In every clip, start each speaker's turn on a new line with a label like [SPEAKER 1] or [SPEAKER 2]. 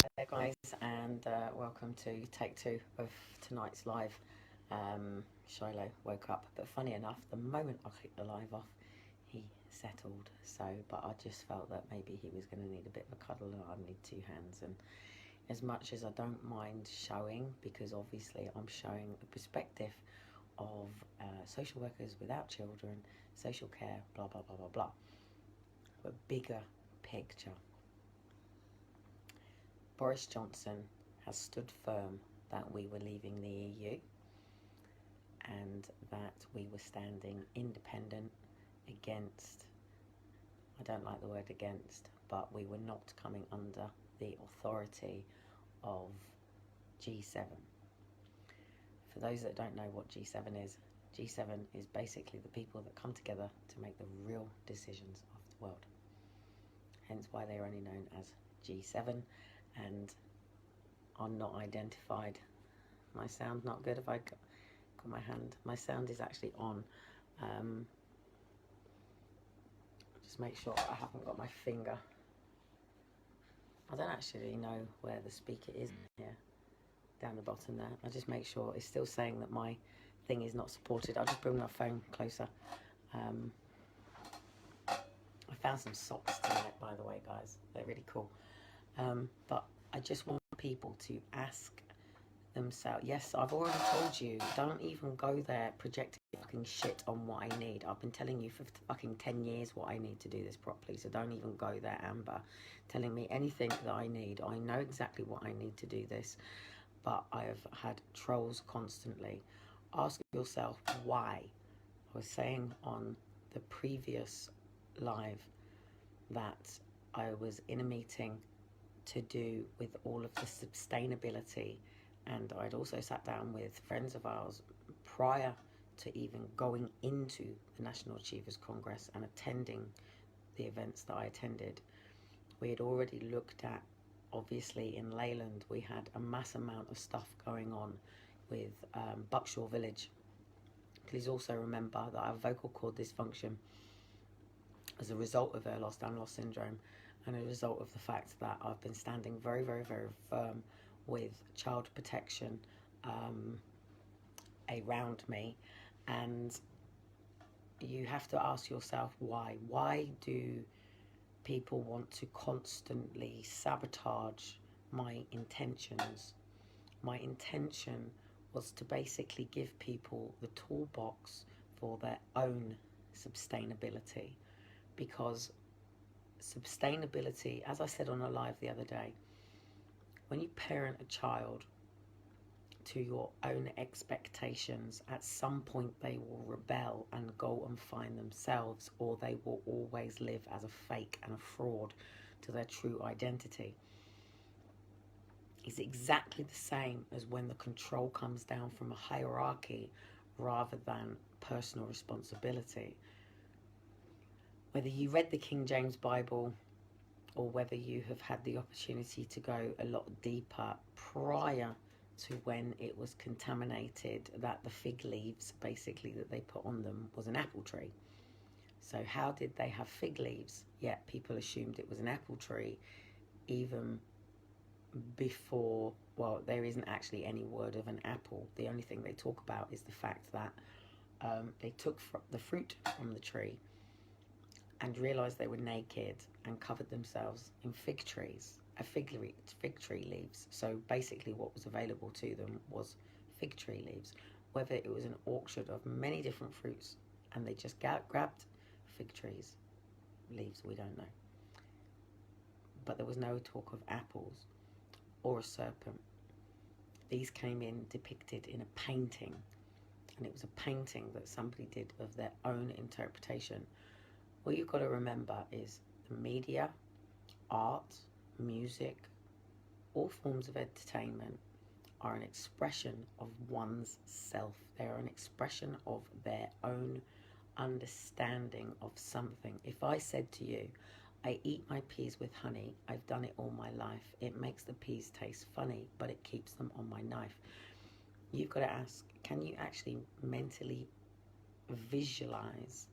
[SPEAKER 1] Hey guys, and welcome to take two of tonight's live. Shiloh woke up, but funny enough, the moment I clicked the live off, he settled. So, but I just felt that maybe he was going to need a bit of a cuddle, and I need two hands. And as much as I don't mind showing, because obviously I'm showing a perspective of social workers without children, social care, blah blah blah blah blah, but bigger picture. Boris Johnson has stood firm that we were leaving the EU and that we were standing independent against, I don't like the word against, but we were not coming under the authority of G7. For those that don't know what G7 is basically the people that come together to make the real decisions of the world. Hence why they're only known as G7 and are not identified. My sound not good if I got my hand. My sound is actually on. Just make sure I haven't got my finger. I don't actually know where the speaker is here. Down the bottom there. I just make sure it's still saying that my thing is not supported. I'll just bring my phone closer. I found some socks tonight, by the way, guys. They're really cool. But I just want people to ask themselves. Yes, I've already told you, don't even go there projecting fucking shit on what I need. I've been telling you for fucking 10 years what I need to do this properly, so don't even go there, Amber, telling me anything that I need. I know exactly what I need to do this, but I have had trolls constantly. Ask yourself why. I was saying on the previous live that I was in a meeting to do with all of the sustainability, and I'd also sat down with friends of ours prior to even going into the National Achievers Congress and attending the events that I attended. We had already looked at, obviously in Leyland we had a mass amount of stuff going on with Buckshaw Village. Please also remember that I have vocal cord dysfunction as a result of Ehlers-Danlos syndrome, and a result of the fact that I've been standing very, very, very firm with child protection around me. And you have to ask yourself why. Why do people want to constantly sabotage my intentions? My intention was to basically give people the toolbox for their own sustainability, because sustainability, as I said on a live the other day, when you parent a child to your own expectations, at some point they will rebel and go and find themselves, or they will always live as a fake and a fraud to their true identity. It's exactly the same as when the control comes down from a hierarchy rather than personal responsibility. Whether you read the King James Bible or whether you have had the opportunity to go a lot deeper prior to when it was contaminated, that the fig leaves basically that they put on them was an apple tree. So how did they have fig leaves? Yet people assumed it was an apple tree even before, well, there isn't actually any word of an apple. The only thing they talk about is the fact that they took the fruit from the tree and realised they were naked and covered themselves in fig trees, fig tree leaves. So basically what was available to them was fig tree leaves. Whether it was an orchard of many different fruits and they just grabbed fig trees leaves, we don't know. But there was no talk of apples or a serpent. These came in depicted in a painting, and it was a painting that somebody did of their own interpretation. What you've got to remember is the media, art, music, all forms of entertainment are an expression of one's self. They are an expression of their own understanding of something. If I said to you, I eat my peas with honey, I've done it all my life, it makes the peas taste funny, but it keeps them on my knife. You've got to ask, can you actually mentally visualize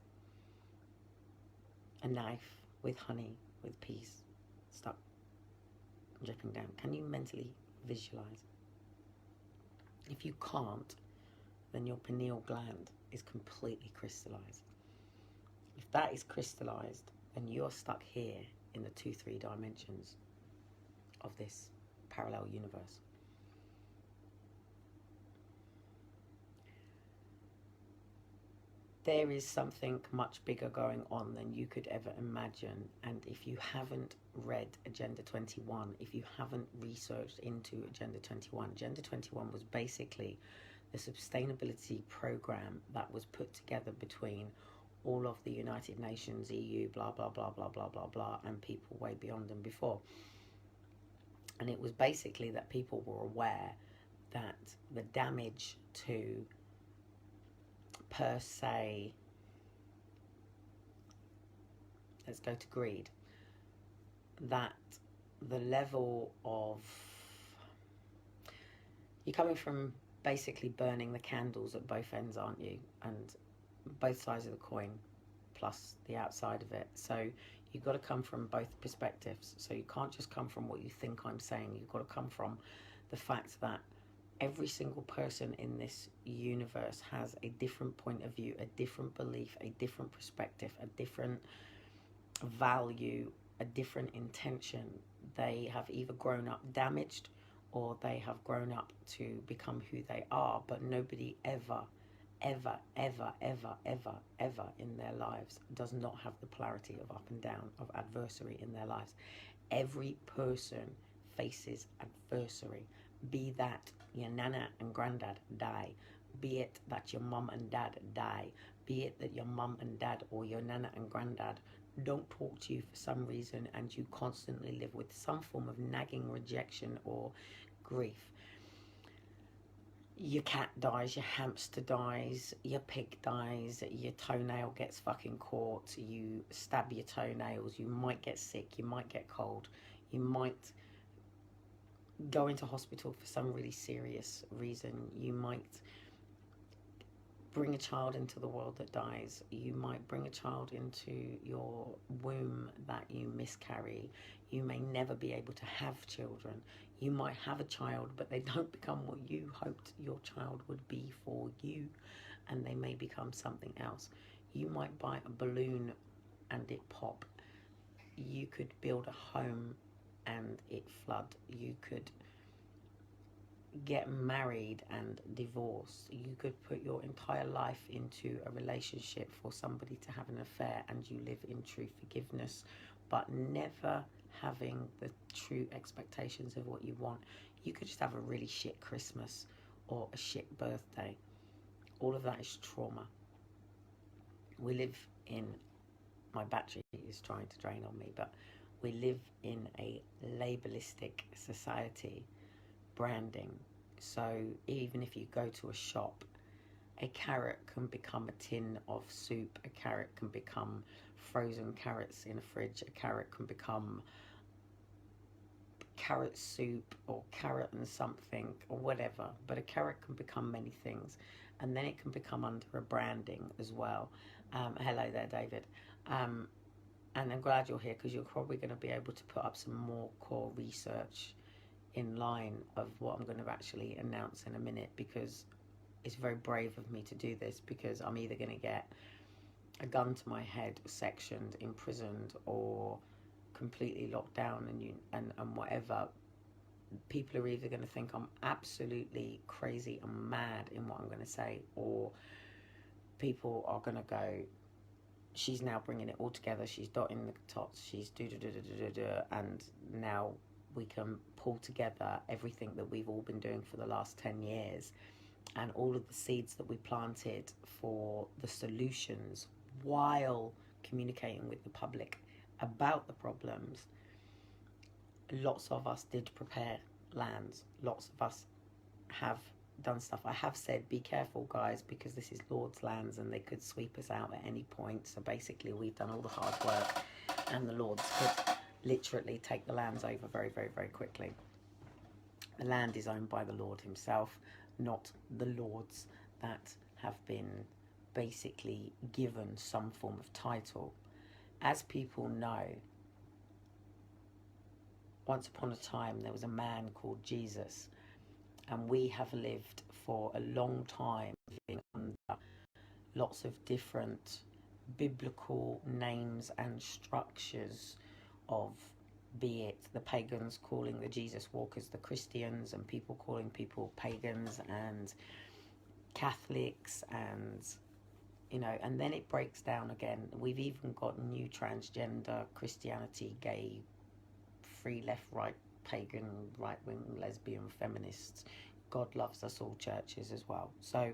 [SPEAKER 1] a knife with honey, with peas stuck dripping down. Can you mentally visualize? If you can't, then your pineal gland is completely crystallized. If that is crystallized, then you're stuck here in the 2-3 dimensions of this parallel universe. There is something much bigger going on than you could ever imagine. And if you haven't read Agenda 21, if you haven't researched into Agenda 21, Agenda 21 was basically the sustainability program that was put together between all of the United Nations, EU, blah, blah, blah, blah, blah, blah, blah, and people way beyond them before. And it was basically that people were aware that the damage to, per se, let's go to greed, that the level of, you're coming from basically burning the candles at both ends, aren't you? And both sides of the coin plus the outside of it. So you've got to come from both perspectives. So you can't just come from what you think I'm saying. You've got to come from the fact that every single person in this universe has a different point of view, a different belief, a different perspective, a different value, a different intention. They have either grown up damaged or they have grown up to become who they are, but nobody ever in their lives does not have the polarity of up and down, of adversary in their lives. Every person faces adversary, be that your nana and granddad die, be it that your mum and dad die, be it that your mum and dad or your nana and granddad don't talk to you for some reason and you constantly live with some form of nagging rejection or grief. Your cat dies, your hamster dies, your pig dies, your toenail gets fucking caught, you stab your toenails, you might get sick, you might get cold, you might go into hospital for some really serious reason, you might bring a child into the world that dies, you might bring a child into your womb that you miscarry, you may never be able to have children, you might have a child but they don't become what you hoped your child would be for you, and they may become something else. You might buy a balloon and it pop, you could build a home and it flood, you could get married and divorce, you could put your entire life into a relationship for somebody to have an affair and you live in true forgiveness but never having the true expectations of what you want. You could just have a really shit Christmas or a shit birthday. All of that is trauma. We live in, my battery is trying to drain on me, but we live in a labelistic society, branding. So even if you go to a shop, a carrot can become a tin of soup, a carrot can become frozen carrots in a fridge, a carrot can become carrot soup or carrot and something or whatever, but a carrot can become many things, and then it can become under a branding as well. Hello there, David. And I'm glad you're here because you're probably going to be able to put up some more core research in line of what I'm going to actually announce in a minute, because it's very brave of me to do this, because I'm either going to get a gun to my head, sectioned, imprisoned, or completely locked down and whatever. People are either going to think I'm absolutely crazy and mad in what I'm going to say, or people are going to go, she's now bringing it all together, she's dotting the dots, she's and now we can pull together everything that we've all been doing for the last 10 years and all of the seeds that we planted for the solutions while communicating with the public about the problems. Lots of us did prepare lands. Lots of us have done stuff. I have said, be careful, guys, because this is Lord's lands and they could sweep us out at any point. So basically, we've done all the hard work and the Lords could literally take the lands over very, very, very quickly. The land is owned by the Lord himself, not the Lords that have been basically given some form of title. As people know, once upon a time there was a man called Jesus, and we have lived for a long time living under lots of different biblical names and structures of, be it the pagans calling the Jesus walkers the Christians, and people calling people pagans, and Catholics, and and then it breaks down again. We've even got new transgender Christianity, gay, free, left, right, pagan, right wing, lesbian, feminists, God loves us all churches as well. So,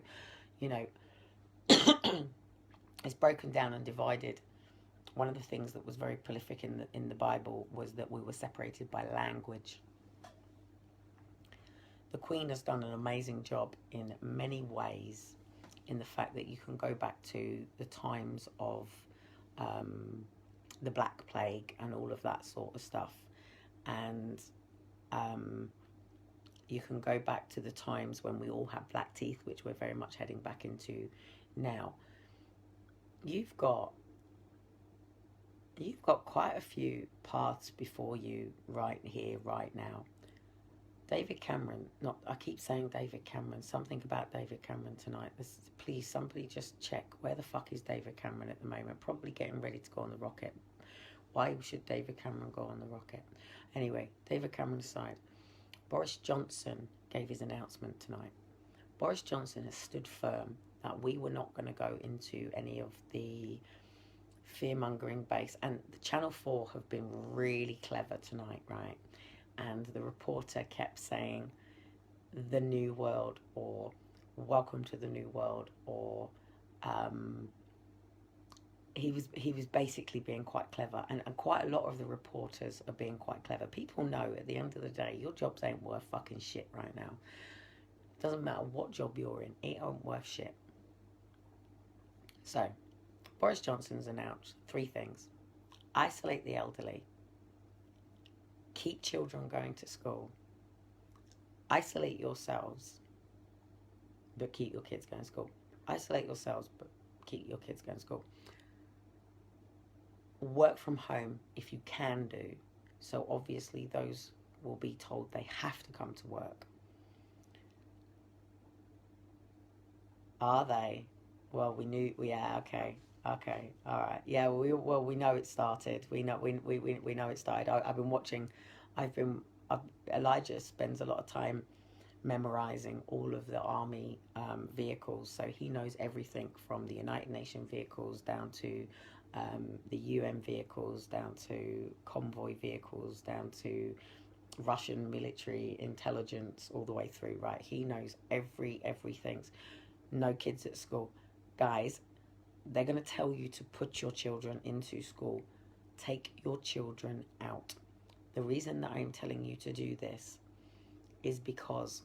[SPEAKER 1] it's broken down and divided. One of the things that was very prolific in the Bible was that we were separated by language. The Queen has done an amazing job in many ways, in the fact that you can go back to the times of the Black Plague and all of that sort of stuff, and you can go back to the times when we all had black teeth, which we're very much heading back into now. You've got quite a few paths before you right here, right now. David Cameron, I keep saying David Cameron, something about David Cameron tonight. Please, somebody just check, where the fuck is David Cameron at the moment? Probably getting ready to go on the rocket. Why should David Cameron go on the rocket? Anyway, David Cameron aside, Boris Johnson gave his announcement tonight. Boris Johnson has stood firm that we were not going to go into any of the fear-mongering base. And the Channel 4 have been really clever tonight, right? And the reporter kept saying the new world, or welcome to the new world, or he was basically being quite clever, and quite a lot of the reporters are being quite clever. People know at the end of the day your jobs ain't worth fucking shit right now. It doesn't matter what job you're in, it ain't worth shit. So Boris Johnson's announced 3 things: isolate the elderly, keep children going to school, isolate yourselves but keep your kids going to school. Isolate yourselves but keep your kids going to school. Work from home if you can do. So obviously those will be told they have to come to work. Are they? Well, we knew. Yeah, okay, all right. Yeah, we know it started. We know it started. I've been watching. Elijah spends a lot of time memorizing all of the army vehicles, so he knows everything from the United Nations vehicles down to the UN vehicles, down to convoy vehicles, down to Russian military intelligence, all the way through. Right, he knows everything. No kids at school, guys. They're going to tell you to put your children into school. Take your children out. The reason that I'm telling you to do this is because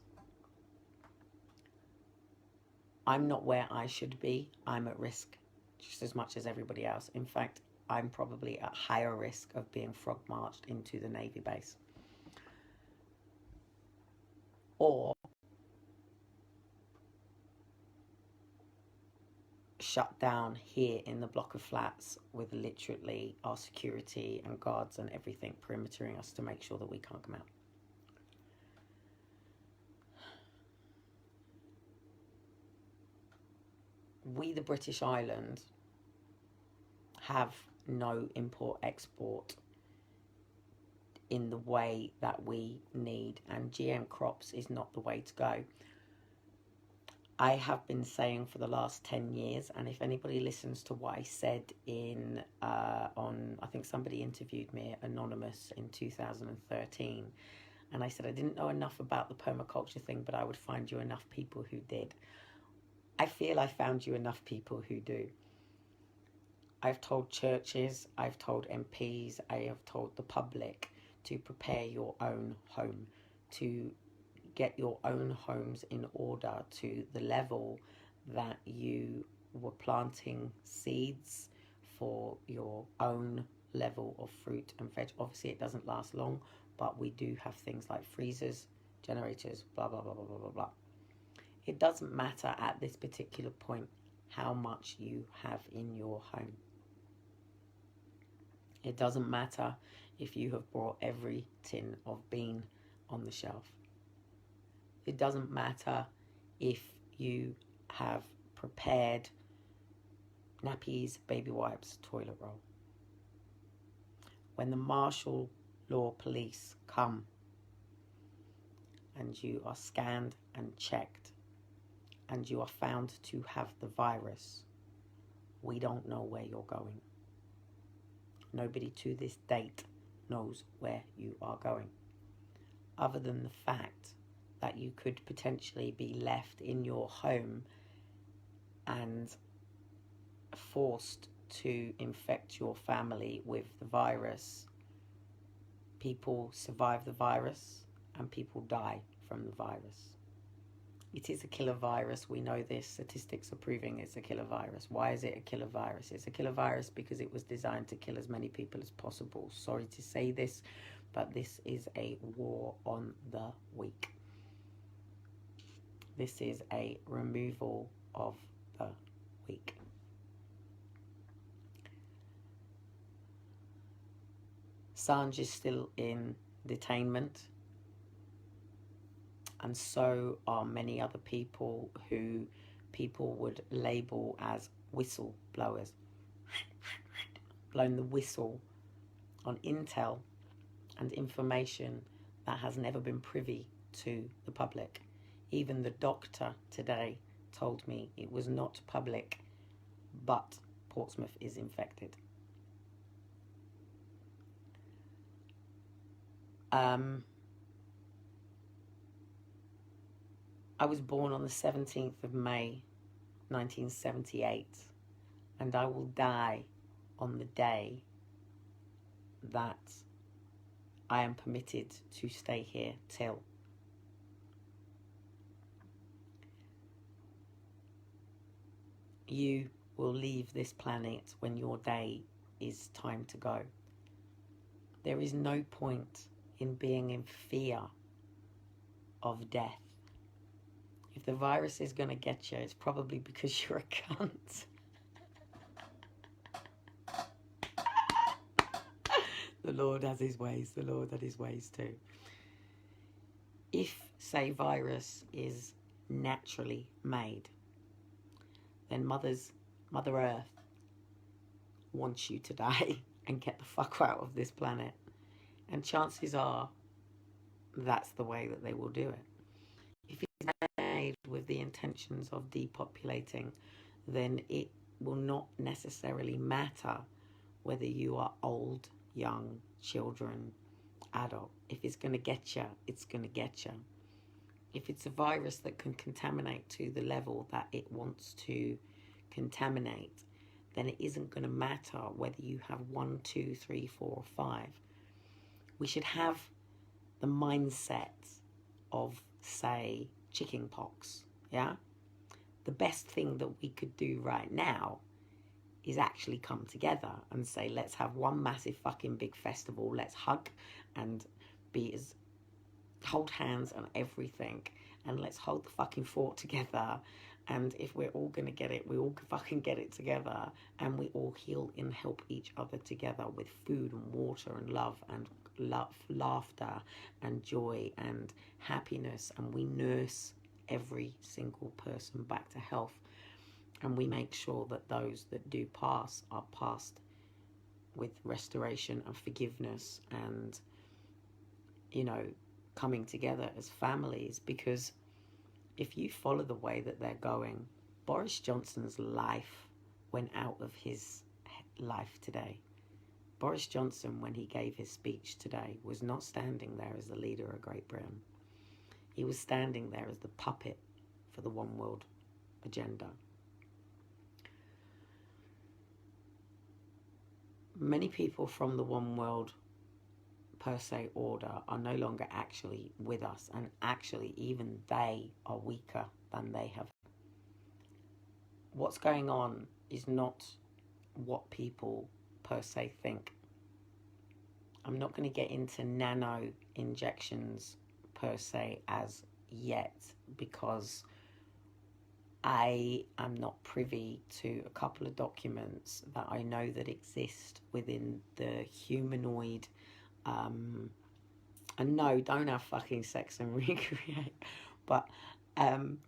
[SPEAKER 1] I'm not where I should be. I'm at risk just as much as everybody else. In fact, I'm probably at higher risk of being frog marched into the Navy base, or shut down here in the block of flats with literally our security and guards and everything perimetering us to make sure that we can't come out. We, the British Island, have no import-export in the way that we need, and GM crops is not the way to go. I have been saying for the last 10 years, and if anybody listens to what I said on, I think somebody interviewed me, Anonymous, in 2013, and I said I didn't know enough about the permaculture thing, but I would find you enough people who did. I feel I found you enough people who do. I've told churches, I've told MPs, I have told the public to prepare your own home, to get your own homes in order to the level that you were planting seeds for your own level of fruit and veg. Obviously, it doesn't last long, but we do have things like freezers, generators, blah, blah, blah, blah, blah, blah, blah. It doesn't matter at this particular point how much you have in your home. It doesn't matter if you have brought every tin of bean on the shelf. It doesn't matter if you have prepared nappies, baby wipes, toilet roll. When the martial law police come and you are scanned and checked and you are found to have the virus, we don't know where you're going. Nobody to this date knows where you are going, other than the fact that you could potentially be left in your home and forced to infect your family with the virus. People survive the virus and people die from the virus. It is a killer virus. We know this. Statistics are proving it's a killer virus. Why is it a killer virus? It's a killer virus because it was designed to kill as many people as possible. Sorry to say this, but this is a war on the weak. This is a removal of the weak. Assange is still in detainment, and so are many other people who people would label as whistleblowers. Blown the whistle on intel and information that has never been privy to the public. Even the doctor today told me it was not public, but Portsmouth is infected. I was born on the 17th of May, 1978, and I will die on the day that I am permitted to stay here till. You will leave this planet when your day is time to go. There is no point in being in fear of death. If the virus is going to get you, it's probably because you're a cunt. The Lord has his ways. The Lord had his ways too. If, say, virus is naturally made, then Mother Earth wants you to die and get the fuck out of this planet. And chances are that's the way that they will do it. If it's made with the intentions of depopulating, then it will not necessarily matter whether you are old, young, children, adult. If it's going to get you, it's going to get you. If it's a virus that can contaminate to the level that it wants to contaminate, then it isn't going to matter whether you have 1, 2, 3, 4, or 5. We should have the mindset of, say, chicken pox, yeah? The best thing that we could do right now is actually come together and say, let's have one massive fucking big festival. Let's hug and hold hands and everything. And let's hold the fucking fort together. And if we're all going to get it, we all fucking get it together. And we all heal and help each other together with food and water and love, laughter and joy and happiness. And we nurse every single person back to health. And we make sure that those that do pass are passed with restoration and forgiveness and, you know, coming together as families. Because if you follow the way that they're going, Boris Johnson's life went out of his life today. Boris Johnson, when he gave his speech today, was not standing there as the leader of Great Britain. He was standing there as the puppet for the one world agenda. Many people from the one world per se order are no longer actually with us, and actually even they are weaker than they have. What's going on is not what people per se think. I'm not going to get into nano injections per se as yet, because I am not privy to a couple of documents that I know that exist within the humanoid. And no, don't have fucking sex and recreate. But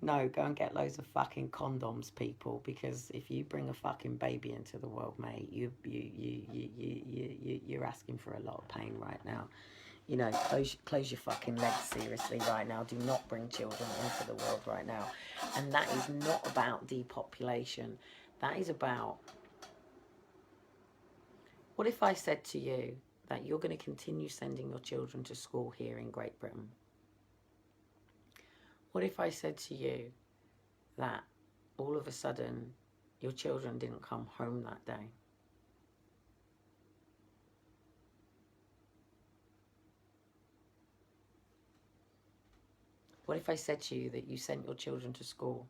[SPEAKER 1] no, go and get loads of fucking condoms, people. Because if you bring a fucking baby into the world, mate, you're asking for a lot of pain right now. You know, close your fucking legs seriously right now. Do not bring children into the world right now. And that is not about depopulation. That is about, what if I said to you that you're going to continue sending your children to school here in Great Britain? What if I said to you that all of a sudden your children didn't come home that day? What if I said to you that you sent your children to school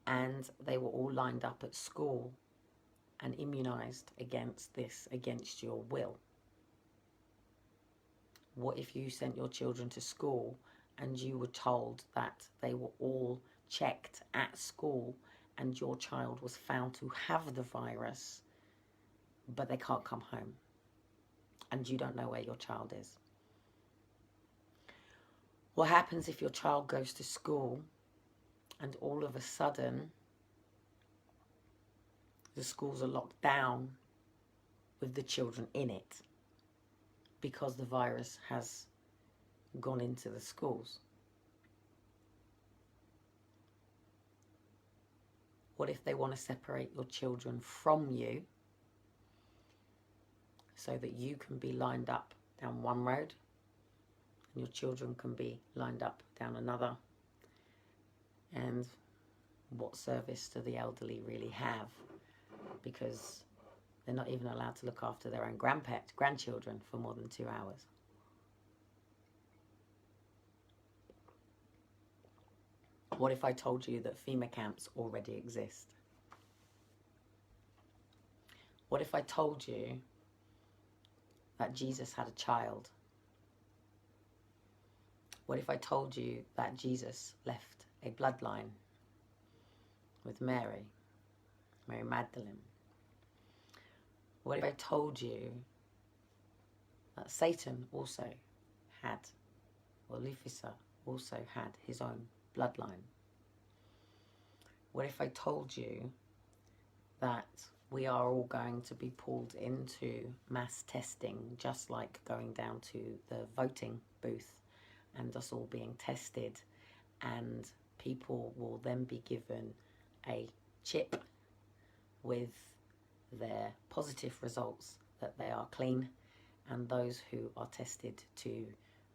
[SPEAKER 1] and they were all lined up at school and immunised against this, against your will? What if you sent your children to school and you were told that they were all checked at school and your child was found to have the virus, but they can't come home and you don't know where your child is? What happens if your child goes to school and all of a sudden the schools are locked down with the children in it because the virus has gone into the schools? What if they want to separate your children from you so that you can be lined up down one road and your children can be lined up down another? And what service do the elderly really have? Because they're not even allowed to look after their own grandchildren for more than 2 hours. What if I told you that FEMA camps already exist? What if I told you that Jesus had a child? What if I told you that Jesus left a bloodline with Mary Magdalene? What if I told you that Satan also had, or Lucifer also had his own bloodline? What if I told you that we are all going to be pulled into mass testing, just like going down to the voting booth and us all being tested, and people will then be given a chip with their positive results that they are clean, and those who are tested to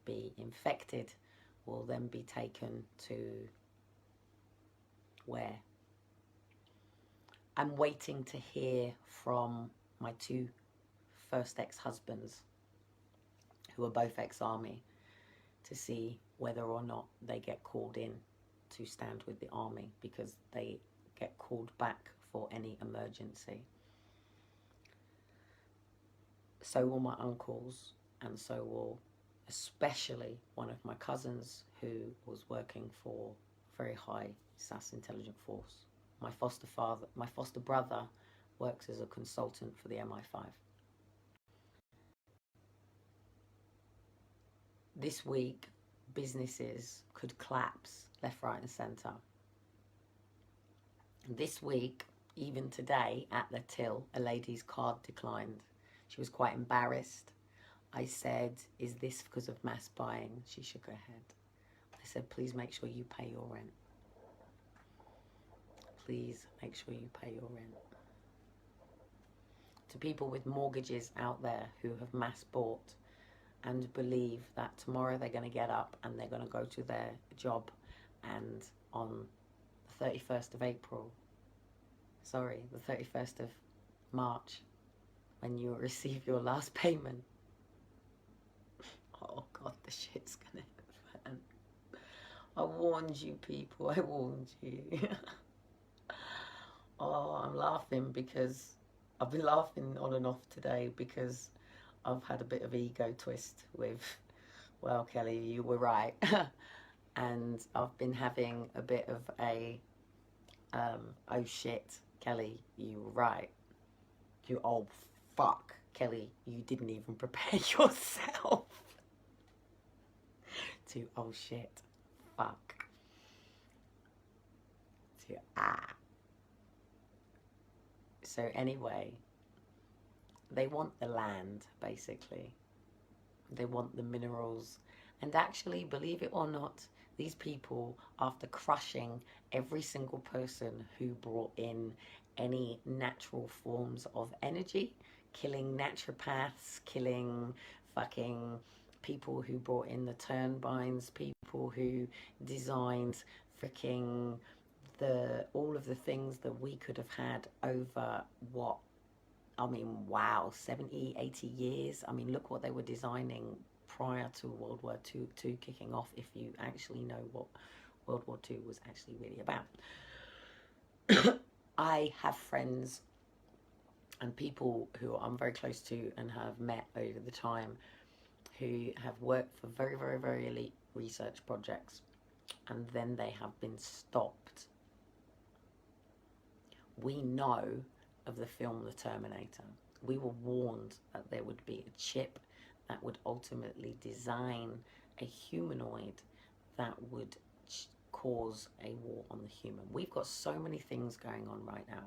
[SPEAKER 1] be infected will then be taken to where? I'm waiting to hear from my two first ex-husbands, who are both ex-army, to see whether or not they get called in to stand with the army, because they get called back for any emergency. So will my uncles, and so will especially one of my cousins who was working for a very high SAS intelligence force. My foster brother works as a consultant for the MI5. This week, businesses could collapse left, right and centre. This week, even today at the till, a lady's card declined. She was quite embarrassed. I said, is this because of mass buying? She shook her head. I said, please make sure you pay your rent. Please make sure you pay your rent. To people with mortgages out there who have mass bought and believe that tomorrow they're going to get up and they're going to go to their job, and on the 31st of April, sorry, the 31st of March, when you receive your last payment, oh God, the shit's going to hit the fan. I warned you, people, I warned you. Oh, I'm laughing because I've been laughing on and off today because I've had a bit of ego twist with, well, Kelly, you were right. and I've been having a bit of a, oh shit, Kelly, you were right. You, oh fuck, Kelly, you didn't even prepare yourself. To, oh shit, fuck. To, ah. So anyway, they want the land, basically. They want the minerals. And actually, believe it or not, these people, after crushing every single person who brought in any natural forms of energy, killing naturopaths, killing fucking people who brought in the turbines, people who designed freaking all of the things that we could have had over what, I mean, wow, 70, 80 years. I mean, look what they were designing prior to World War II kicking off, if you actually know what World War II was actually really about. I have friends and people who I'm very close to and have met over the time who have worked for very, very, very elite research projects, and then they have been stopped. We know of the film The Terminator. We were warned that there would be a chip that would ultimately design a humanoid that would cause a war on the human. We've got so many things going on right now.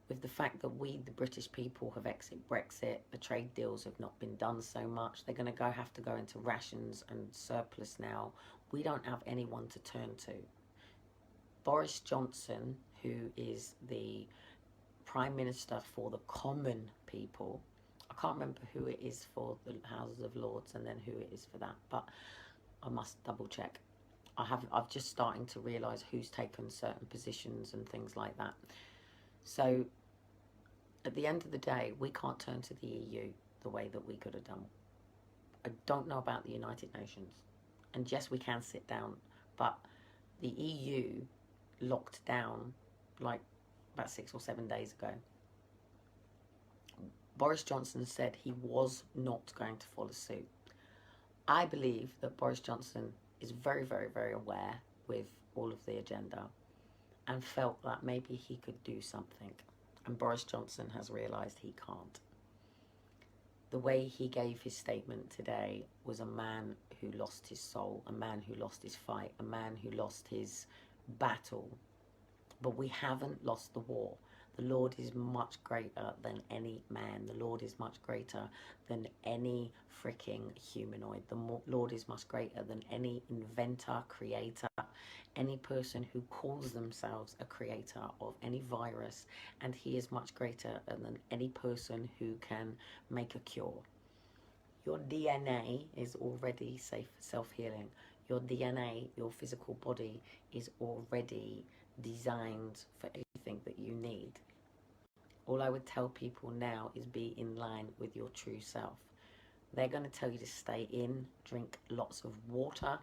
[SPEAKER 1] With the fact that we, the British people, have exited Brexit, the trade deals have not been done so much. They're going to have to go into rations and surplus now. We don't have anyone to turn to. Boris Johnson, who is the Prime Minister for the common people, I can't remember who it is for the Houses of Lords and then who it is for that, but I must double check. I've just starting to realise who's taken certain positions and things like that. So at the end of the day, we can't turn to the EU the way that we could have done. I don't know about the United Nations. And yes, we can sit down, but the EU locked down like about 6 or 7 days ago. Boris Johnson said he was not going to follow suit. I believe that Boris Johnson is very, very, very aware with all of the agenda and felt that maybe he could do something. And Boris Johnson has realised he can't. The way he gave his statement today was a man who lost his soul, a man who lost his fight, a man who lost his battle. But we haven't lost the war. The Lord is much greater than any man. The Lord is much greater than any freaking humanoid. The Lord is much greater than any inventor, creator, any person who calls themselves a creator of any virus. And he is much greater than any person who can make a cure. Your DNA is already safe for self-healing. Your DNA, your physical body, is already designed for everything that you need. All I would tell people now is be in line with your true self. They're going to tell you to stay in, drink lots of water,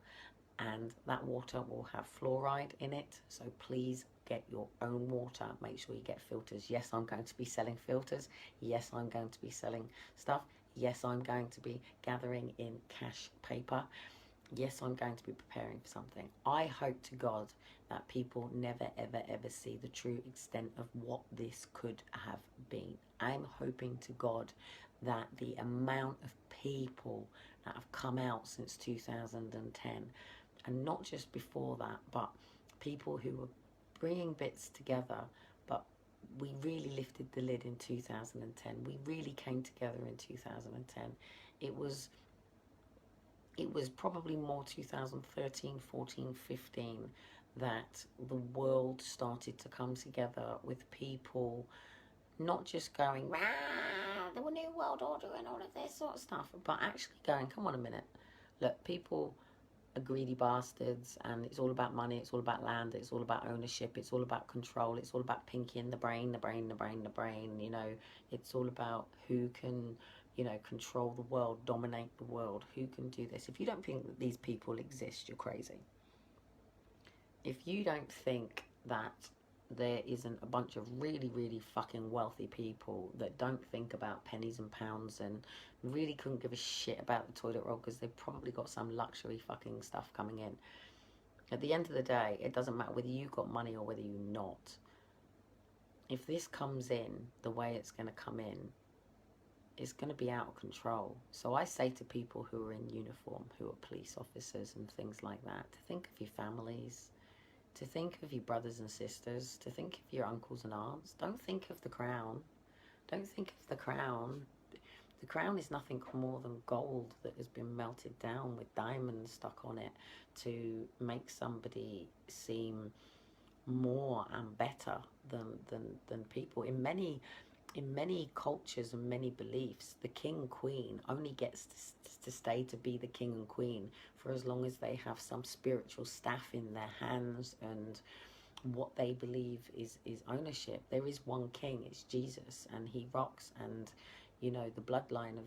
[SPEAKER 1] and that water will have fluoride in it. So please get your own water. Make sure you get filters. Yes, I'm going to be selling filters. Yes, I'm going to be selling stuff. Yes, I'm going to be gathering in cash paper. Yes, I'm going to be preparing for something. I hope to God that people never, ever, ever see the true extent of what this could have been. I'm hoping to God that the amount of people that have come out since 2010, and not just before that, but people who were bringing bits together, but we really lifted the lid in 2010. We really came together in 2010. It was probably more 2013, 14, 15 that the world started to come together with people not just going, the new world order and all of this sort of stuff, but actually going, come on a minute. Look, people are greedy bastards, and it's all about money, it's all about land, it's all about ownership, it's all about control, it's all about pinky in the brain, you know, it's all about who can, you know, control the world, dominate the world, who can do this. If you don't think that these people exist, you're crazy. If you don't think that there isn't a bunch of really, really fucking wealthy people that don't think about pennies and pounds and really couldn't give a shit about the toilet roll because they've probably got some luxury fucking stuff coming in. At the end of the day, it doesn't matter whether you got money or whether you not. If this comes in the way it's going to come in, it's going to be out of control. So I say to people who are in uniform, who are police officers and things like that, to think of your families, to think of your brothers and sisters, to think of your uncles and aunts. Don't think of the crown. Don't think of the crown. The crown is nothing more than gold that has been melted down with diamonds stuck on it to make somebody seem more and better than people. In many cultures and many beliefs, the king queen only gets to stay to be the king and queen for as long as they have some spiritual staff in their hands and what they believe is ownership. There is one king, it's Jesus, and he rocks. And you know, the bloodline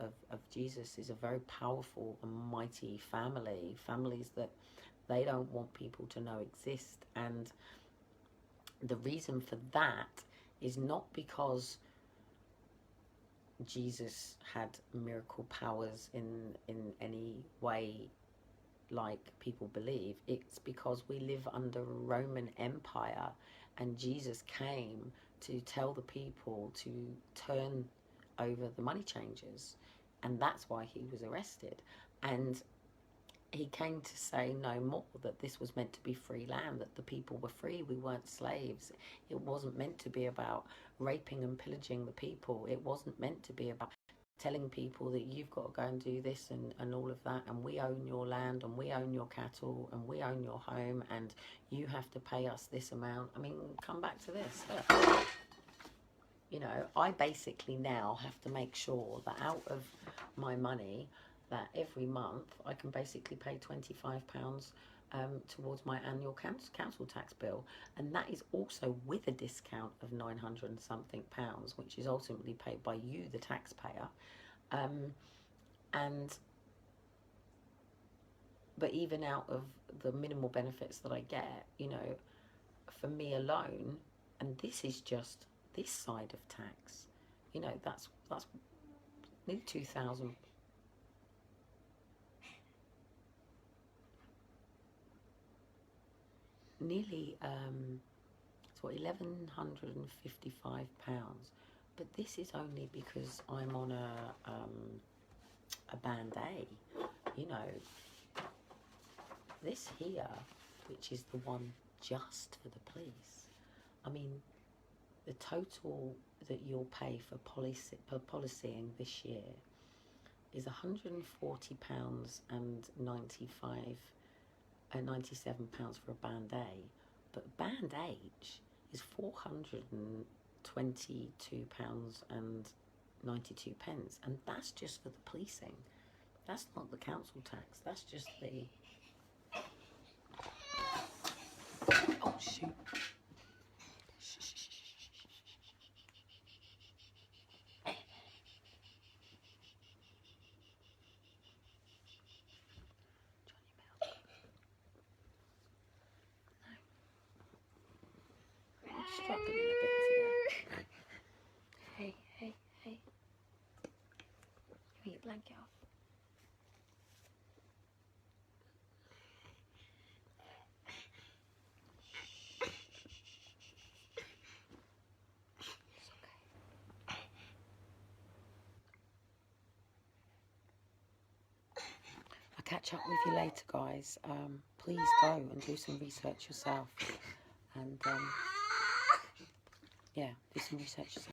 [SPEAKER 1] of Jesus is a very powerful and mighty family, families that they don't want people to know exist. And the reason for that is not because Jesus had miracle powers in any way like people believe. It's because we live under a Roman Empire, and Jesus came to tell the people to turn over the money changers, and that's why he was arrested. And he came to say no more, that this was meant to be free land, that the people were free, we weren't slaves. It wasn't meant to be about raping and pillaging the people. It wasn't meant to be about telling people that you've got to go and do this and all of that, and we own your land and we own your cattle and we own your home and you have to pay us this amount. I mean, come back to this. You know, I basically now have to make sure that out of my money, that every month I can basically pay £25 towards my annual council tax bill, and that is also with a discount of 900 and something pounds, which is ultimately paid by you, the taxpayer. But even out of the minimal benefits that I get, you know, for me alone, and this is just this side of tax, you know, that's nearly 2,000. Nearly, it's what, £1,155. But this is only because I'm on a band A. You know, this here, which is the one just for the police. I mean, the total that you'll pay for policing this year is £140 and 97 pounds for a band A, but band H is £422 and 92 pence, and that's just for the policing. That's not the council tax. That's just the... Oh shoot. Struggling a bit today. Hey. Give me your blanket off. It's okay. I'll catch up with you later, guys. Please go and do some research yourself. And yeah, do some research yourself.